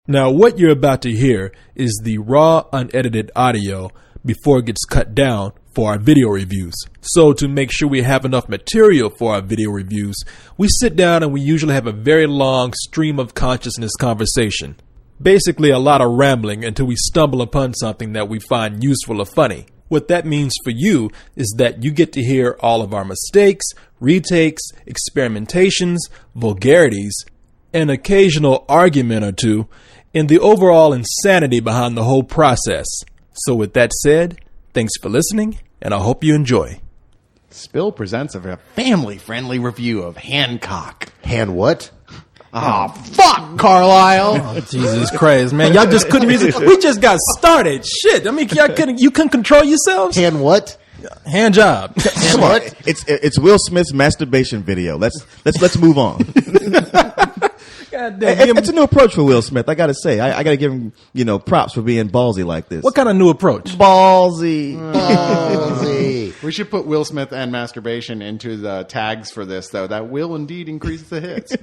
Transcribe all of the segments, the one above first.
Now, what you're about to hear is the raw, unedited audio before it gets cut down for our video reviews. So to make sure we have enough material for our video reviews, we sit down and we usually have a very long stream of consciousness conversation. Basically a lot of rambling until we stumble upon something that we find useful or funny. What that means for you is that you get to hear all of our mistakes, retakes, experimentations, vulgarities, an occasional argument or two, and the overall insanity behind the whole process. So with that said, thanks for listening, and I hope you enjoy. Spill presents a family-friendly review of Hancock. Han what? Oh, fuck, Carlisle. Oh, Jesus Christ, man. Y'all just couldn't we just got started. Shit. I mean, you couldn't control yourselves? Han what? Hand job. Han what? It's Will Smith's masturbation video. Let's move on. God damn. It's a new approach for Will Smith. I gotta say, I gotta give him props for being ballsy like this. What kind of new approach? Ballsy. We should put Will Smith and masturbation into the tags for this, though. That will indeed increase the hits.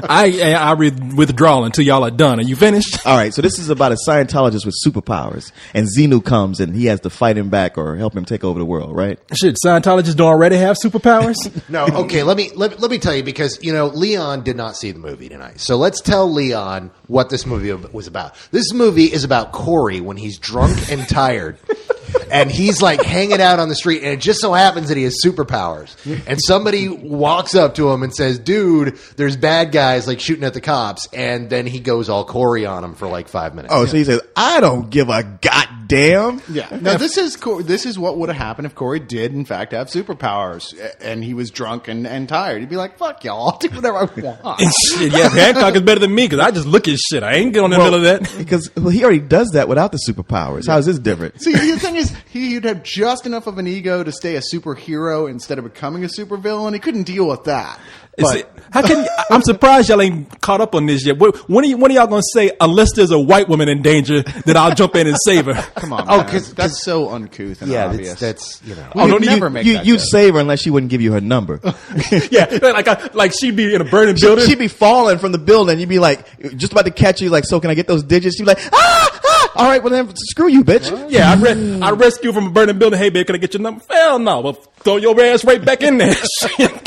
I withdraw until y'all are done. Are you finished? All right, so this is about a Scientologist with superpowers, and Xenu comes and he has to fight him back or help him take over the world, right? Shit, Scientologists don't already have superpowers? No, okay, let me tell you, because, Leon did not see the movie tonight. So let's tell Leon what this movie was about. This movie is about Corey when he's drunk and tired. And he's like hanging out on the street, and it just so happens that he has superpowers. And somebody walks up to him and says, "Dude, there's bad guys like shooting at the cops." And then he goes all Corey on him for like 5 minutes. Oh, so he says, "I don't give a goddamn." Yeah. Now this is what would have happened if Corey did in fact have superpowers, and he was drunk and tired. He'd be like, "Fuck y'all, I'll do whatever I want." Shit, yeah, Hancock is better than me because I just look at shit. I ain't getting on the middle of that. Because he already does that without the superpowers. How is this different? See, the thing is, he'd have just enough of an ego to stay a superhero instead of becoming a supervillain. He couldn't deal with that. But I'm surprised y'all ain't caught up on this yet. When are y'all gonna say, unless there's a white woman in danger, then I'll jump in and save her? Come on, man. That's so uncouth and obvious. That's You save her unless she wouldn't give you her number. Yeah, like she'd be in a burning building. She'd be falling from the building. You'd be like, just about to catch you. Like, so can I get those digits? She'd be like, ah! All right, well then, screw you, bitch. What? Yeah, I rescue you from a burning building. Hey, babe, can I get your number? Hell no. Well, throw your ass right back in there.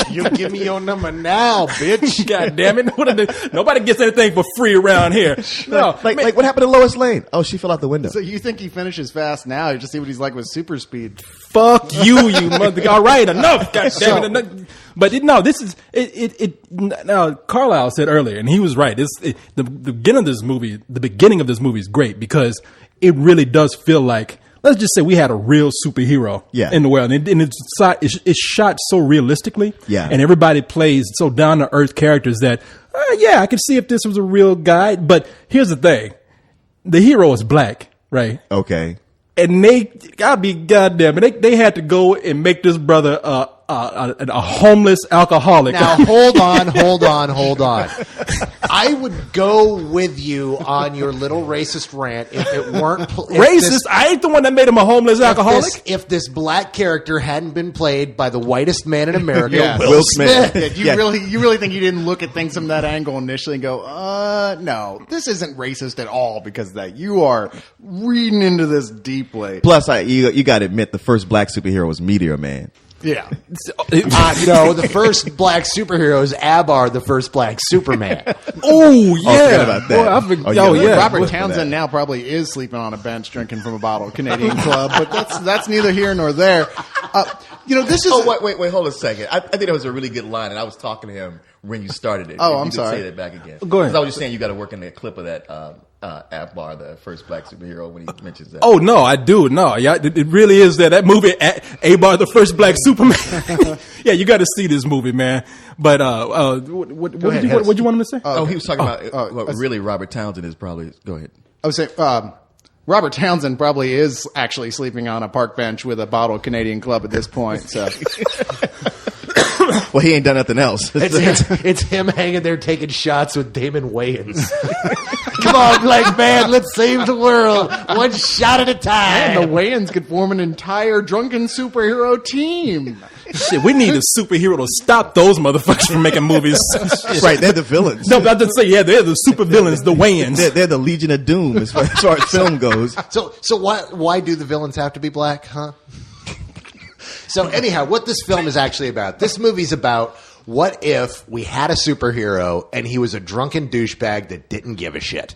You give me your number now, bitch. God damn it. Nobody gets anything for free around here. No, like what happened to Lois Lane? Oh, she fell out the window. So you think he finishes fast now? You just see what he's like with super speed. Fuck you mother. All right, enough. God damn it. Enough. But this is now Carlisle said earlier, and he was right. The beginning of this movie is great because it really does feel like, let's just say we had a real superhero in the world, and it's shot so realistically, and everybody plays so down to earth characters that I could see if this was a real guy. But here's the thing: the hero is black, right? Okay. And they had to go and make this brother a homeless alcoholic. Now, hold on. I would go with you on your little racist rant if it weren't racist. I ain't the one that made him a homeless alcoholic. If this black character hadn't been played by the whitest man in America, Will Smith. Yeah, you really think you didn't look at things from that angle initially and go, no, this isn't racist at all because of that. You are reading into this deeply. Plus, you got to admit, the first black superhero was Meteor Man. Yeah. No, the first black superhero is Abar, the first black Superman. Oh, yeah. About that. Yeah. Robert Townsend now probably is sleeping on a bench drinking from a bottle of Canadian Club, but that's neither here nor there. This is... Oh, wait, hold a second. I think that was a really good line, and I was talking to him when you started it. Oh, I'm sorry. Say that back again. Go ahead. Because I was just saying you got to work in the clip of that Akbar, the first black superhero, when he mentions that. Oh, no, I do. No, yeah, it really is that movie, Akbar, the first black Superman. Yeah, you got to see this movie, man. But what did you want him to say? He was talking about really Robert Townsend is probably. Go ahead. I would say Robert Townsend probably is actually sleeping on a park bench with a bottle of Canadian Club at this point. So. Well, he ain't done nothing else. It's him hanging there taking shots with Damon Wayans. Come on, Black man, let's save the world one shot at a time. And the Wayans could form an entire drunken superhero team. Shit, we need a superhero to stop those motherfuckers from making movies. Right, they're the villains. No, but I just say, yeah, they're the super villains, the Wayans. They're the Legion of Doom as far as film goes. So why do the villains have to be black, huh? So anyhow, what this film is actually about, this movie's about what if we had a superhero and he was a drunken douchebag that didn't give a shit.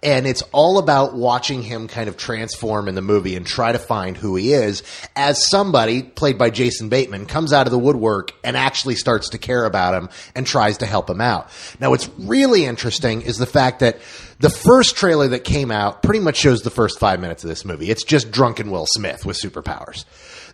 And it's all about watching him kind of transform in the movie and try to find who he is as somebody, played by Jason Bateman, comes out of the woodwork and actually starts to care about him and tries to help him out. Now, what's really interesting is the fact that the first trailer that came out pretty much shows the first 5 minutes of this movie. It's just drunken Will Smith with superpowers.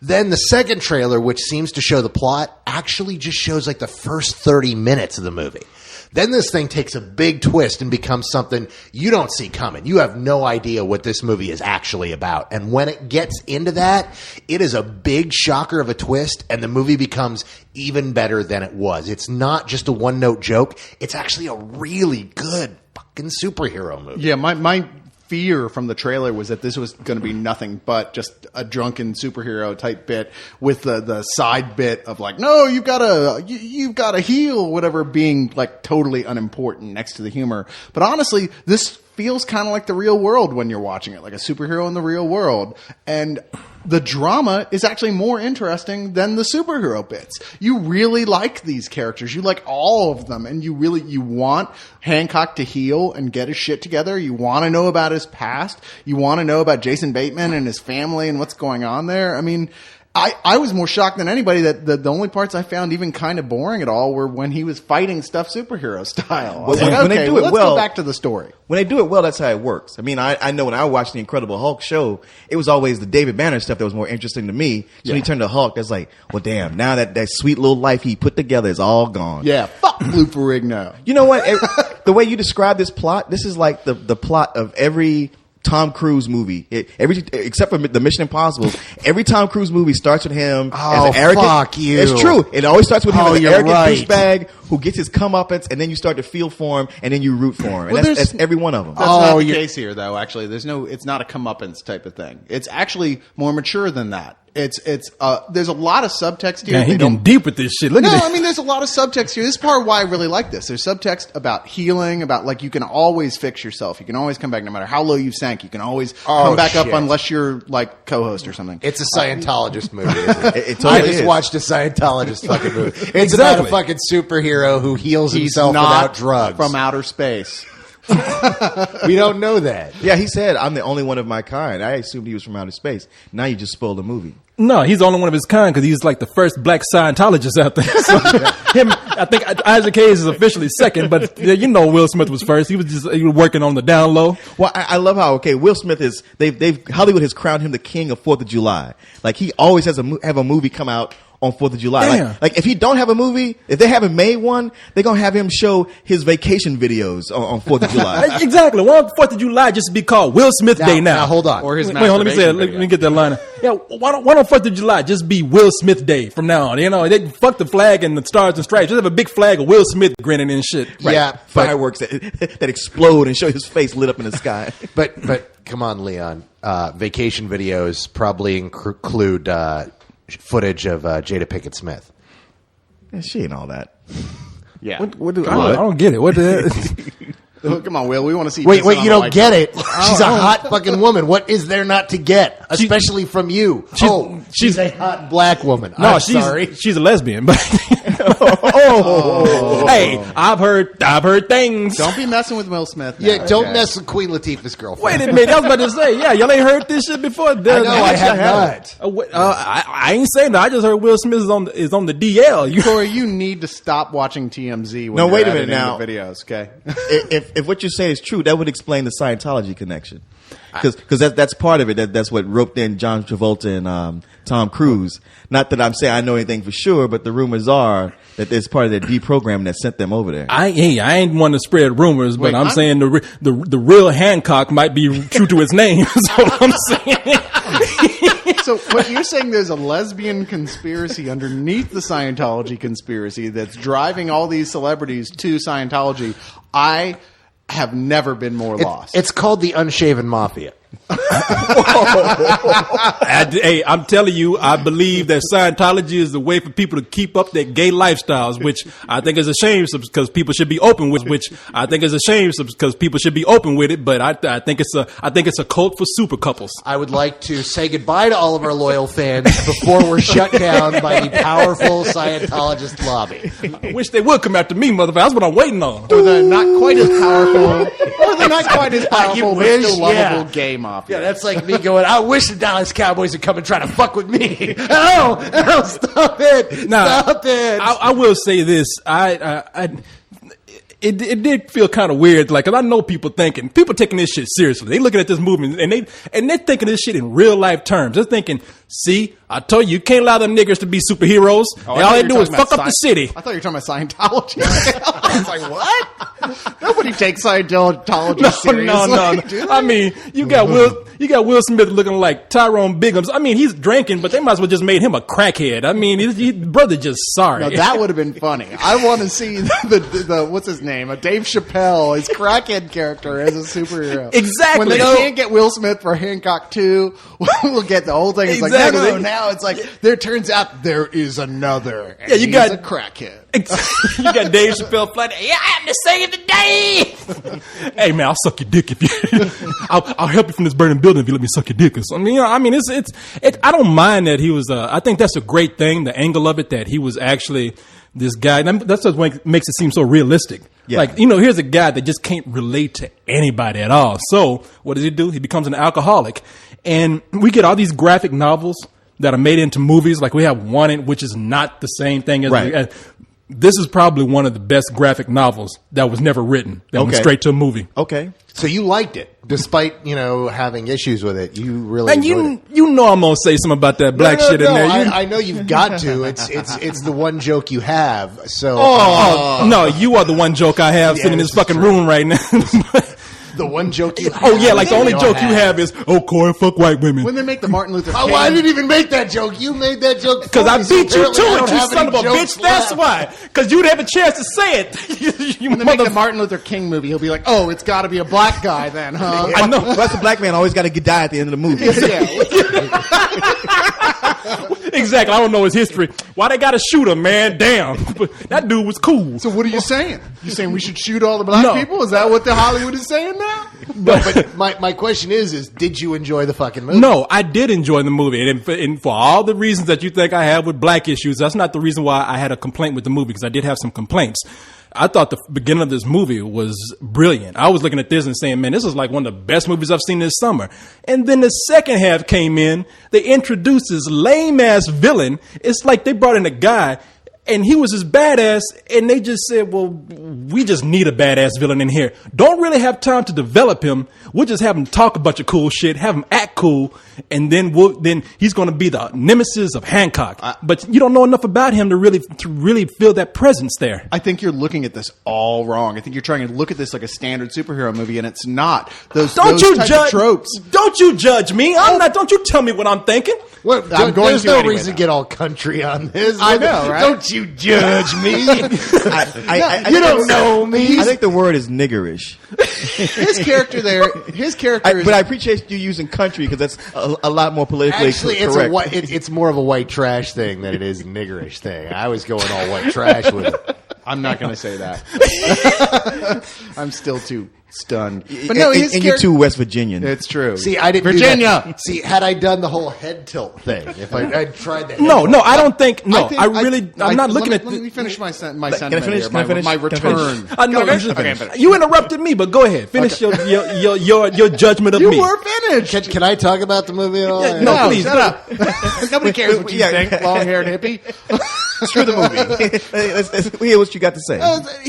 Then the second trailer, which seems to show the plot, actually just shows like the first 30 minutes of the movie. Then this thing takes a big twist and becomes something you don't see coming. You have no idea what this movie is actually about. And when it gets into that, it is a big shocker of a twist, and the movie becomes even better than it was. It's not just a one-note joke. It's actually a really good fucking superhero movie. Yeah, my fear from the trailer was that this was going to be nothing but just a drunken superhero type bit with the side bit of like, no, you've got to heal, whatever, being like totally unimportant next to the humor. But honestly, this feels kind of like the real world when you're watching it, like a superhero in the real world. And the drama is actually more interesting than the superhero bits. You really like these characters. You like all of them. And you want Hancock to heal and get his shit together. You want to know about his past. You want to know about Jason Bateman and his family and what's going on there. I mean, I was more shocked than anybody that the only parts I found even kind of boring at all were when he was fighting stuff superhero style. I was like, when they do it let's well, go back to the story. When they do it well, that's how it works. I mean, I know when I watched the Incredible Hulk show, it was always the David Banner stuff that was more interesting to me. So when he turned to Hulk, that's like, well, damn, now that sweet little life he put together is all gone. Yeah, fuck Lou Ferrigno. You know what? The way you describe this plot, this is like the plot of every Tom Cruise movie. Except for the Mission Impossible, every Tom Cruise movie starts with him as an arrogant. Fuck you. It's true. It always starts with him as an arrogant right. douchebag who gets his comeuppance, and then you start to feel for him, and then you root for him. And Well, that's every one of them. That's not the case here, though. Actually, it's not a comeuppance type of thing. It's actually more mature than that. There's a lot of subtext here. Man, he's getting deep with this shit. Look at this. I mean, there's a lot of subtext here. This is part of why I really like this. There's subtext about healing, about like you can always fix yourself. You can always come back no matter how low you sank. You can always come back up unless you're like co-host or something. It's a Scientologist movie, isn't it? It totally I just is. watched a Scientologist fucking movie. It's about a fucking superhero who heals himself without drugs. From outer space. We don't know that. Yeah, he said, I'm the only one of my kind. I assumed he was from outer space. Now you just spoiled the movie. No, he's the only one of his kind because he's like the first black Scientologist out there. So I think Isaac Hayes is officially second, but you know Will Smith was first. He was working on the down low. Well, I love how Will Smith is. Hollywood has crowned him the king of 4th of July. Like he always has have a movie come out on 4th of July. Damn. Like if he don't have a movie, if they haven't made one, they're gonna have him show his vacation videos on 4th of July. Exactly. Why don't 4th of July just be called Will Smith Day now? Now hold on. Or his Wait, hold on, let me say it. masturbation Let me get that line. Yeah, why don't 4th of July just be Will Smith Day from now on? You know, they fuck the flag and the stars and stripes. Just have a big flag of Will Smith grinning and shit. Yeah, Fireworks that explode and show his face lit up in the sky. but come on, Leon. Vacation videos probably include footage of Jada Pinkett Smith. Yeah, she ain't all that. Yeah. I don't get it. What the? Oh, come on, Will. We want to see. Wait, Jason on you the don't white get shirt. it. She's a hot fucking woman. What is there not to get? Especially from you. She's a hot black woman. No, I'm sorry. she's a lesbian. But hey, I've heard things. Don't be messing with Will Smith. Now, Yeah, don't okay? mess with Queen Latifah's girlfriend. Wait a minute. I was about to say, yeah, y'all ain't heard this shit before. I know, I have not. I ain't saying that. I just heard Will Smith is on the DL. Corey, you need to stop watching TMZ. When No, you're wait a minute editing now. the videos, okay? if what you're saying is true, that would explain the Scientology connection. Because that's part of it. That's what roped in John Travolta and Tom Cruise. Not that I'm saying I know anything for sure, but the rumors are that it's part of their deprogramming that sent them over there. I ain't one to spread rumors, but Wait, I'm saying the real Hancock might be true to his name. That's all I'm saying. So what you're saying, there's a lesbian conspiracy underneath the Scientology conspiracy that's driving all these celebrities to Scientology. I have never been more lost. It's called the Unshaven Mafia. Hey, I'm telling you, I believe that Scientology is the way for people to keep up their gay lifestyles, which I think is a shame because people should be open with. Which I think is a shame because people should be open with it. But I think it's a cult for super couples. I would like to say goodbye to all of our loyal fans before we're shut down by the powerful Scientologist lobby. I wish they would come after me, motherfucker. That's what I'm waiting on. Or the not quite as powerful, but still lovable gay mafia. Yeah, that's like me going, I wish the Dallas Cowboys would come and try to fuck with me. Oh, stop it. Now, Stop it. I will say this. It did feel kind of weird, like, 'cause I know people taking this shit seriously. They looking at this movie and they're thinking this shit in real life terms. They're thinking, see, I told you can't allow them niggers to be superheroes. All they do is fuck up the city. I thought you were talking about Scientology. I was like, what? Nobody takes Scientology seriously. No. Do they? I mean, you got Will Smith looking like Tyrone Biggums. I mean, he's drinking, but they might as well just made him a crackhead. I mean, his brother just sorry. No, that would have been funny. I want to see the what's his name? Dave Chappelle, his crackhead character as a superhero. Exactly. When they can't get Will Smith for Hancock 2, we'll get the whole thing. It's Exactly. like, no, now it's like, there turns out there is another. And Yeah, you he's got- a crackhead. You got Dave Chappelle flat. Yeah, I'm the save the day. Hey man, I'll suck your dick if you. I'll help you from this burning building if you let me suck your dick. I mean, it's. I don't mind that he was. I think that's a great thing. The angle of it that he was actually this guy. That's what makes it seem so realistic. Yeah. Like, here's a guy that just can't relate to anybody at all. So what does he do? He becomes an alcoholic, and we get all these graphic novels that are made into movies. Like we have one which is not the same thing as. Right. This is probably one of the best graphic novels that was never written. That went Okay. straight to a movie. Okay. So you liked it, despite, having issues with it. You really And enjoyed it. you know I'm gonna say something about that black No, shit in there. I know you've got to. It's the one joke you have. So No, you are the one joke I have sitting in this this is fucking true. room right now. the one joke you have. Oh yeah, like the only joke you have is, Corey, fuck white women. When they make the Martin Luther King. Oh, I didn't even make that joke. You made that joke. Because I beat you to it, you son of a bitch. That's That's why. Because you'd have a chance to say it. you When they make the mother- Martin Luther King movie, he'll be like, oh, it's got to be a black guy then, huh? I know. Well, that's a black man always got to die at the end of the movie. Exactly. I don't know his history. Why they gotta shoot him, man? Damn. That dude was cool. So what are you saying? You saying we should shoot all the black No. people? Is that what the Hollywood is saying now? But my question is did you enjoy the fucking movie? No, I did enjoy the movie, and for all the reasons that you think I have with black issues, that's not the reason why I had a complaint with the movie, because I did have some complaints. I thought the beginning of this movie was brilliant. I was looking at this and saying, man, this is like one of the best movies I've seen this summer. And then the second half came in, they introduced this lame-ass villain. It's like they brought in a guy, and he was this badass, and they just said, well, we just need a badass villain in here. Don't really have time to develop him. We'll just have him talk a bunch of cool shit, have him act cool, and then he's going to be the nemesis of Hancock. But you don't know enough about him to really feel that presence there. I think you're looking at this all wrong. I think you're trying to look at this like a standard superhero movie, and it's not. Those types of tropes. Don't you judge me. I'm not. Don't you tell me what I'm thinking. Well, I'm going there's to no anyway, reason though. to get all country on this. I know, right? Don't you judge me. I You don't know me. I think the word is niggerish. His character there, his character is... But I appreciate you using country because that's a lot more politically Actually, correct. it's more of a white trash thing than it is a niggerish thing. I was going all white trash with it. I'm not going to say that. I'm still too stunned. But no, his and you're character... too West Virginian. It's true. See, I didn't do Virginia! that. See, had I done the whole head tilt thing, if I'd tried that. No, I don't think. No, think- I'm not looking at. Let me finish my sentiment Can I finish? here. Can I finish? My Can I return. finish? I know. Okay, finish. You interrupted me, but go ahead. Finish your judgment of You me. were finished. Can I talk about the movie at all? Yeah, no, please. Shut up. Nobody cares what you Yeah. think, long-haired hippie. Screw the movie. Let's hear what you got to say.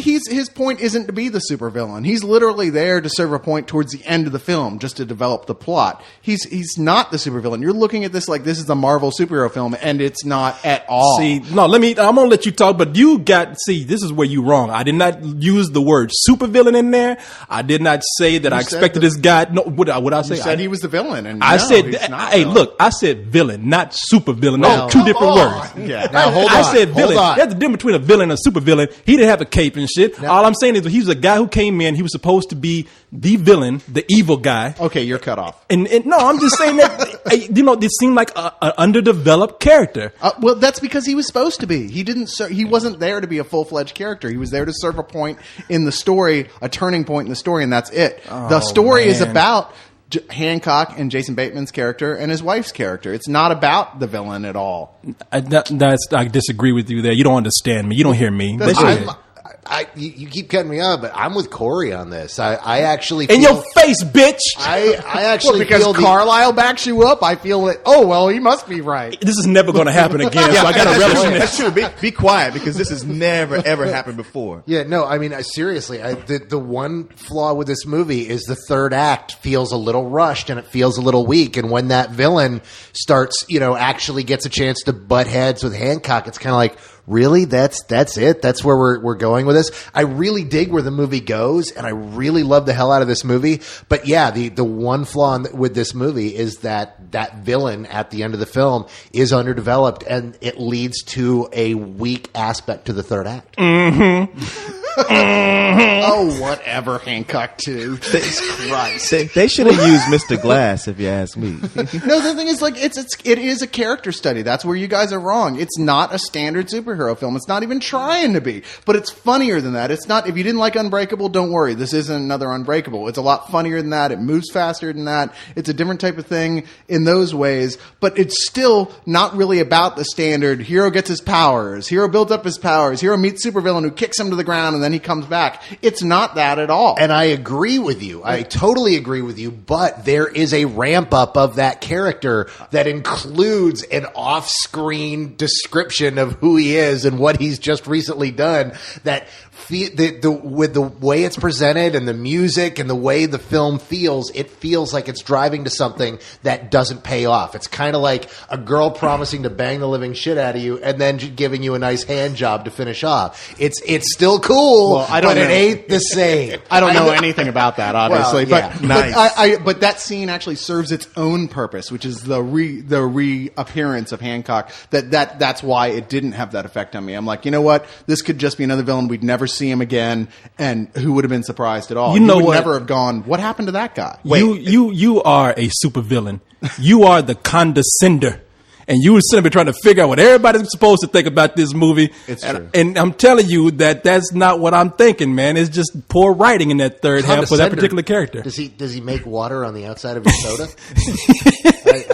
His point isn't to be the supervillain. He's literally there to serve a point towards the end of the film, just to develop the plot. He's not the supervillain. You're looking at this like this is a Marvel superhero film, and it's not at all. See, no, I'm gonna let you talk, but this is where you wrong. I did not use the word supervillain in there. I did not say that I expected this guy. No, what I say? You said he was the villain, and I said, he's not hey, villain. look, I said villain, not supervillain. Well, Those are two different words. Yeah. Now, hold I on. said villain. Hold on. There's a difference between a villain and a supervillain. He didn't have a cape and shit. All I'm saying is he was a guy who came in. He was supposed to be the villain, the evil guy. Okay, you're cut off. And no, I'm just saying that this seemed like an underdeveloped character. Well, that's because he was supposed to be. He wasn't there to be a full-fledged character. He was there to serve a point in the story, a turning point in the story, and that's it. The story is man. about Hancock and Jason Bateman's character and his wife's character. It's not about the villain at all. I disagree with you there. You don't understand me. You don't hear me. You keep cutting me off, but I'm with Corey on this. I actually feel, In your face, bitch! I actually Because feel Carlisle backs you up, I feel that, oh, well, he must be right. This is never going to happen again, so I got to relish in That's this. true. Be quiet because this has never ever happened before. Yeah, no, I mean, seriously, the one flaw with this movie is the third act feels a little rushed and it feels a little weak. And when that villain starts, actually gets a chance to butt heads with Hancock, it's kind of like, really? That's it? That's where we're going with this? I really dig where the movie goes, and I really love the hell out of this movie. But yeah, the one flaw with this movie is that villain at the end of the film is underdeveloped, and it leads to a weak aspect to the third act. Oh, whatever, Hancock 2. Jesus Christ. They should have used Mr. Glass, if you ask me. No, the thing is, like, it is a character study. That's where you guys are wrong. It's not a standard superhero film. It's not even trying to be. But it's funnier than that. It's not. If you didn't like Unbreakable, don't worry. This isn't another Unbreakable. It's a lot funnier than that. It moves faster than that. It's a different type of thing in those ways. But it's still not really about the standard. Hero gets his powers. Hero builds up his powers. Hero meets supervillain who kicks him to the ground and then he comes back. It's not that at all. And I agree with you. I totally agree with you. But there is a ramp up of that character that includes an off-screen description of who he is and what he's just recently done. That with the way it's presented and the music and the way the film feels, it feels like it's driving to something that doesn't pay off. It's kind of like a girl promising to bang the living shit out of you and then giving you a nice hand job to finish off. It's still cool, Well, I don't but it know. ain't the same. I don't know anything about that, obviously, Well, yeah. but Nice. but that scene actually serves its own purpose, which is the reappearance of Hancock. That's why it didn't have that effect on me. I'm like, you know what? This could just be another villain. We'd never see him again, and who would have been surprised at all? You know would what? never have gone. What happened to that guy? You are a supervillain. You are the condescender. And you were sitting there trying to figure out what everybody's supposed to think about this movie. It's and, true. And I'm telling you that's not what I'm thinking, man. It's just poor writing in that third half for that particular character. Does he make water on the outside of your soda?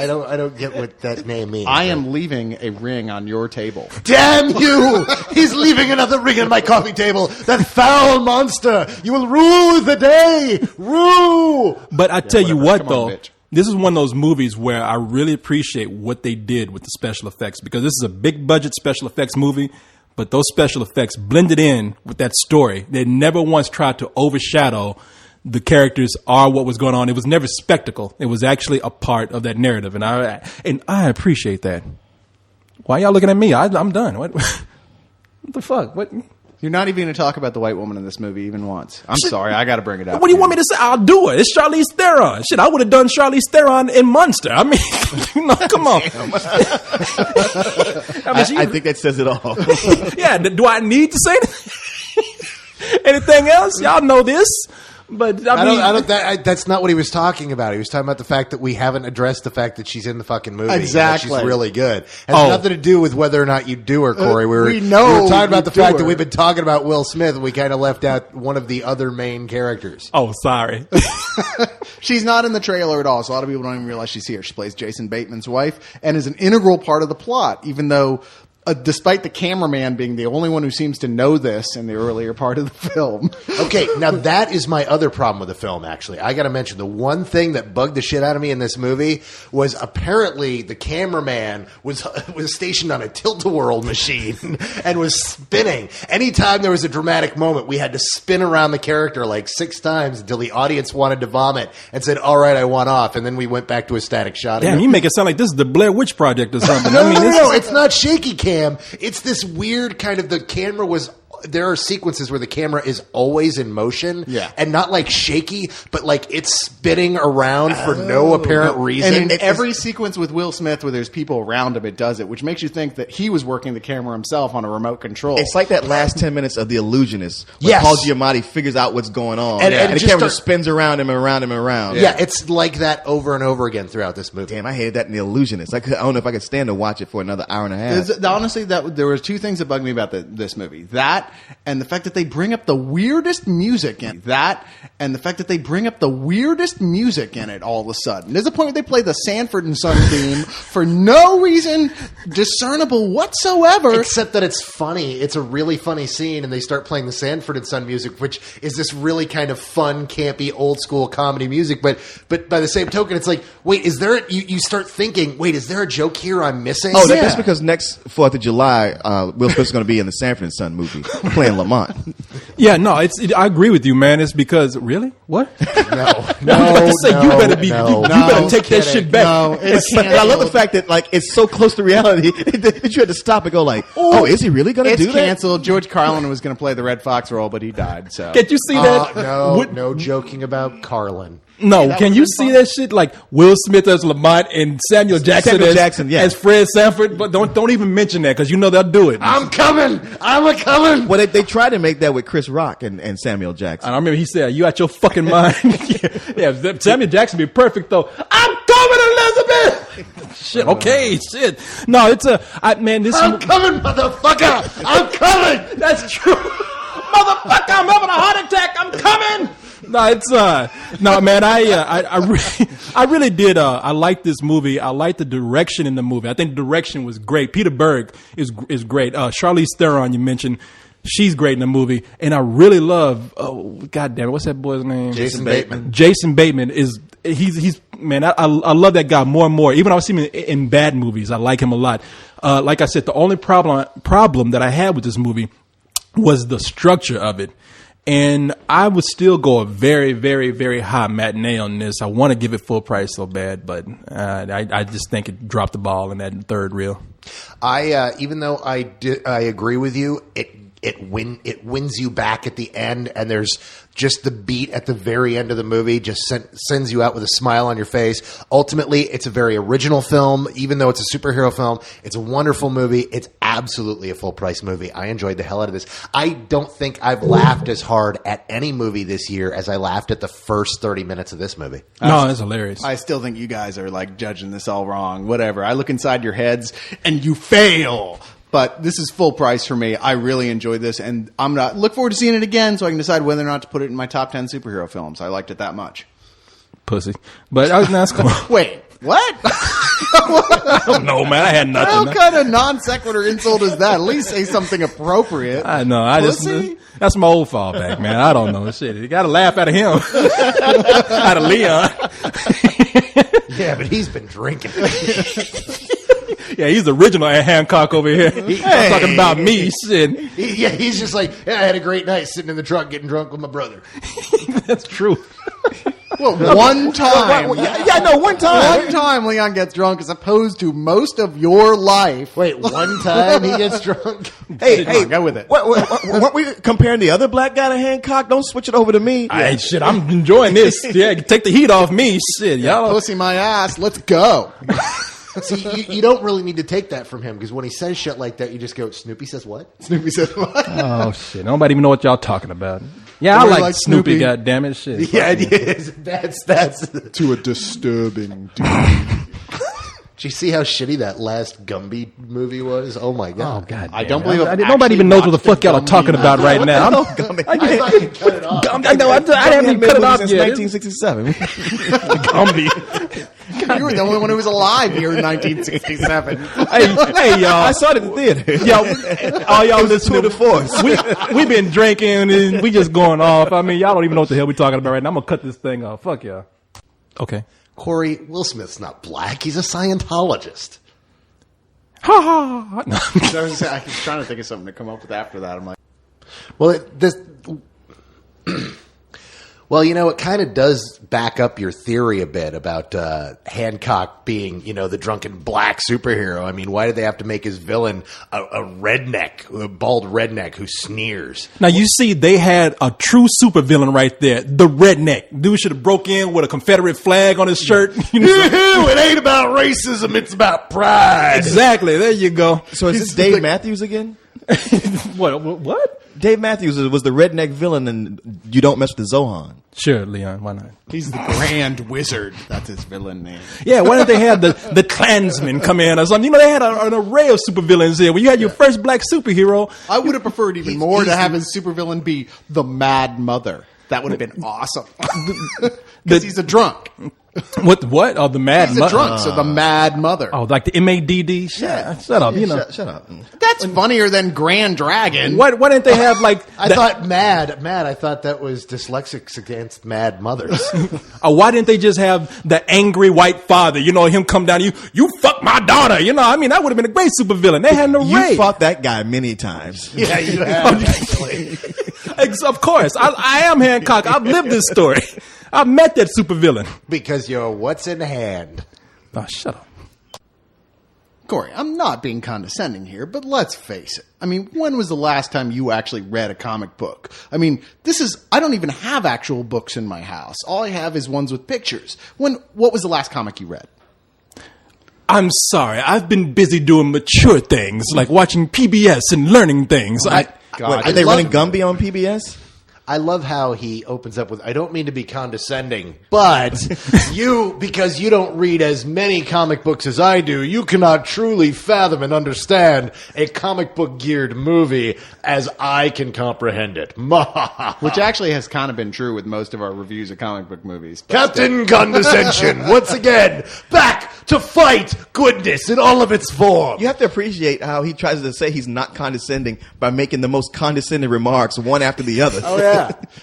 I don't get what that name means. I am leaving a ring on your table. Damn you! He's leaving another ring on my coffee table. That foul monster! You will rue the day. Rue. But I tell you whatever. what, Come on, though, bitch. this is one of those movies where I really appreciate what they did with the special effects, because this is a big budget special effects movie, but those special effects blended in with that story. They never once tried to overshadow the characters or what was going on. It was never spectacle. It was actually a part of that narrative, and I appreciate that. Why y'all looking at me? I'm done. What the fuck? What? You're not even going to talk about the white woman in this movie even once. I'm sorry. I got to bring it up. What do you want me to say? I'll do it. It's Charlize Theron. Shit, I would have done Charlize Theron in Monster. I mean, come on. I think that says it all. Yeah, do I need to say that? Anything else? Y'all know this. But I mean, that's not what he was talking about. He was talking about the fact that we haven't addressed the fact that she's in the fucking movie. Exactly. That she's really good. Has nothing to do with whether or not you do her, Corey. We we know were talking about you the do fact her. that we've been talking about Will Smith, and we kind of left out one of the other main characters. oh, sorry. She's not in the trailer at all, so a lot of people don't even realize she's here. She plays Jason Bateman's wife and is an integral part of the plot, even though despite the cameraman being the only one who seems to know this in the earlier part of the film. Okay, now that is my other problem with the film, actually. I got to mention the one thing that bugged the shit out of me in this movie was apparently the cameraman was stationed on a tilt-a-whirl machine and was spinning. Anytime there was a dramatic moment, we had to spin around the character like 6 times until the audience wanted to vomit and said, all right, I want off. And then we went back to a static shot. Damn, you make it sound like this is the Blair Witch Project or something. No, it's not shaky cam. It's this weird kind of, the camera was, there are sequences where the camera is always in motion, and not like shaky, but like it's spinning around for no apparent reason. And in every sequence with Will Smith where there's people around him, it does it, which makes you think that he was working the camera himself on a remote control. It's like that last 10 minutes of The Illusionist, where Paul Giamatti figures out what's going on, and the camera just spins around him and around him and around. Yeah, it's like that over and over again throughout this movie. Damn, I hated that in The Illusionist. I don't know if I could stand to watch it for another hour and a half. Honestly, there were 2 things that bugged me about this movie. That, and the fact that they bring up the weirdest music in that, and the fact that they bring up the weirdest music in it all of a sudden. There's a point where they play the Sanford and Son theme for no reason discernible whatsoever. Except that it's funny. It's a really funny scene, and they start playing the Sanford and Son music, which is this really kind of fun, campy, old school comedy music. But by the same token, it's like, wait, is there? You start thinking, wait, is there a joke here I'm missing? Oh, that's because next 4th of July, Will Smith's going to be in the Sanford and Son movie playing Lamont. Yeah, no, I agree with you, man. It's because really, what? No, you better take that shit back. No, but I love the fact that like it's so close to reality that you had to stop and go like, oh, is he really going to do that? It's canceled. George Carlin was going to play the Red Fox role, but he died. So can't you see that? No joking about Carlin. No, can you see that shit? Like Will Smith as Lamont and Samuel Jackson as Fred Sanford. But don't even mention that because you know they'll do it. I'm coming. Well, they tried to make that with Chris Rock and Samuel Jackson. I remember he said, "You out your fucking mind?" yeah, Samuel Jackson be perfect though. I'm coming, Elizabeth. Shit. Okay. Shit. No, it's I'm coming, motherfucker. I'm coming. That's true, motherfucker. I'm having a heart attack. I'm coming. No, it's no, man. I really did. I like this movie. I like the direction in the movie. I think the direction was great. Peter Berg is great. Charlize Theron, you mentioned, she's great in the movie, and I really love. Oh, goddamn it, what's that boy's name? Jason Bateman. Jason Bateman is he's man. I love that guy more and more. Even when I see him in bad movies, I like him a lot. Like I said, the only problem that I had with this movie was the structure of it. And I would still go a very, very, very high matinee on this. I want to give it full price so bad, but I just think it dropped the ball in that third reel. Even though I agree with you, it wins you back at the end, and there's just the beat at the very end of the movie just sends you out with a smile on your face. Ultimately, it's a very original film. Even though it's a superhero film, it's a wonderful movie. It's absolutely a full-price movie. I enjoyed the hell out of this. I don't think I've laughed as hard at any movie this year as I laughed at the first 30 minutes of this movie. No, it's hilarious. I still think you guys are like judging this all wrong. Whatever. I look inside your heads, and you fail. But this is full price for me. I really enjoyed this, and I'm gonna look forward to seeing it again so I can decide whether or not to put it in my top 10 superhero films. I liked it that much. Pussy. But that's cool. Wait, what? I don't know, man. I had nothing. What kind of non sequitur insult is that? At least say something appropriate. I know. That's my old fallback, man. I don't know. Shit, you got to laugh out of him, out of Leon. Yeah, but he's been drinking. Yeah, he's the original Hancock over here. I'm talking about me. Shit. He's just like, I had a great night sitting in the truck getting drunk with my brother. That's true. Well, one time. One time. One time Leon gets drunk as opposed to most of your life. Wait, one time he gets drunk? Hey, go with it. Weren't we comparing the other black guy to Hancock? Don't switch it over to me. Hey, shit, I'm enjoying this. Yeah, take the heat off me. Shit, y'all. Pussy my ass. Let's go. See, you don't really need to take that from him, because when he says shit like that, you just go, Snoopy says what? Snoopy says what? Oh, shit. Nobody even know what y'all talking about. Yeah, I like Snoopy, goddammit. Shit. Yeah, it is. That's to a disturbing degree. Did you see how shitty that last Gumby movie was? Oh, my God. Oh, God. I don't believe it. Nobody even knows what the fuck y'all are talking about right now. I thought you cut it off. I know. I haven't even cut it off since yet. 1967. Gumby. You were the only one who was alive here in 1967. Hey, y'all. I saw it at the theater. Y'all, all y'all listening to the force. We been drinking and we just going off. I mean, y'all don't even know what the hell we talking about right now. I'm gonna cut this thing off. Fuck y'all. Okay. Corey, Will Smith's not black. He's a Scientologist. Ha ha. No. I was trying to think of something to come up with after that. I'm like, Well, well, it kind of does back up your theory a bit about Hancock being, the drunken black superhero. I mean, why did they have to make his villain a redneck, a bald redneck who sneers? Now you see, they had a true supervillain right there. The redneck dude should have broke in with a Confederate flag on his shirt. It ain't about racism; it's about pride. Exactly. There you go. So is this Dave Matthews again? What? Dave Matthews was the redneck villain, and you don't mess with the Zohan. Sure, Leon. Why not? he's the Grand Wizard. That's his villain name. Yeah, why didn't they have the Klansmen come in or something? They had an array of supervillains here. When you had your first black superhero, I would have preferred even more to have his supervillain be the Mad Mother. That would have been awesome. Because he's a drunk. What? Oh, the Mad He's a Mother. drunk, so the Mad Mother. Oh, like the MADD? Shut up. Shut up. That's funnier than Grand Dragon. Why didn't they have like? I thought mad. I thought that was dyslexics against mad mothers. Why didn't they just have the angry white father? Him come down. You fuck my daughter. That would have been a great supervillain. They had an array. You fought that guy many times. Yeah, you have actually. Of course, I am Hancock. I've lived this story. I've met that supervillain. Because you're what's in hand. Oh, shut up. Corey, I'm not being condescending here, but let's face it. I mean, when was the last time you actually read a comic book? I mean, I don't even have actual books in my house. All I have is ones with pictures. What was the last comic you read? I'm sorry. I've been busy doing mature things, like watching PBS and learning things. God, Are they running Gumby on PBS? I love how he opens up with, I don't mean to be condescending, but because you don't read as many comic books as I do, you cannot truly fathom and understand a comic book geared movie as I can comprehend it. Which actually has kind of been true with most of our reviews of comic book movies. Captain Condescension, once again, back to fight goodness in all of its form. You have to appreciate how he tries to say he's not condescending by making the most condescending remarks one after the other. Oh, yeah.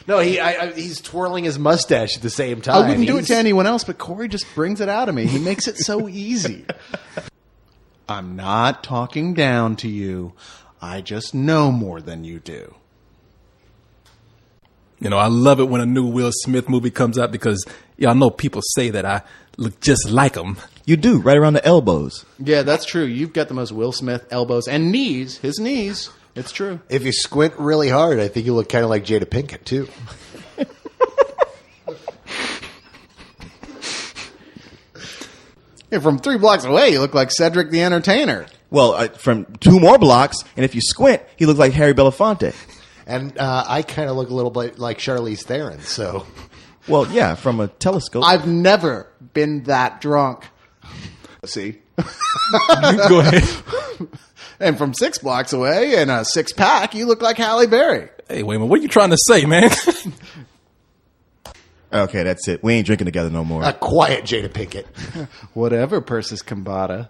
No, he's twirling his mustache at the same time. I wouldn't do it to anyone else, but Corey just brings it out of me. He makes it so easy. I'm not talking down to you. I just know more than you do. I love it when a new Will Smith movie comes out because y'all know people say that I look just like him. You do, right around the elbows. Yeah, that's true. You've got the most Will Smith elbows and knees. His knees. It's true. If you squint really hard, I think you look kind of like Jada Pinkett, too. Yeah, from 3 blocks away, you look like Cedric the Entertainer. Well, from 2 more blocks, and if you squint, he looks like Harry Belafonte. And I kind of look a little bit like Charlize Theron, so... Well, yeah, from a telescope. I've never been that drunk. See? Go ahead. And from 6 blocks away in a 6-pack, you look like Halle Berry. Hey, wait a minute. What are you trying to say, man? Okay, that's it. We ain't drinking together no more. A quiet Jada Pinkett. Whatever, Persis Kambata.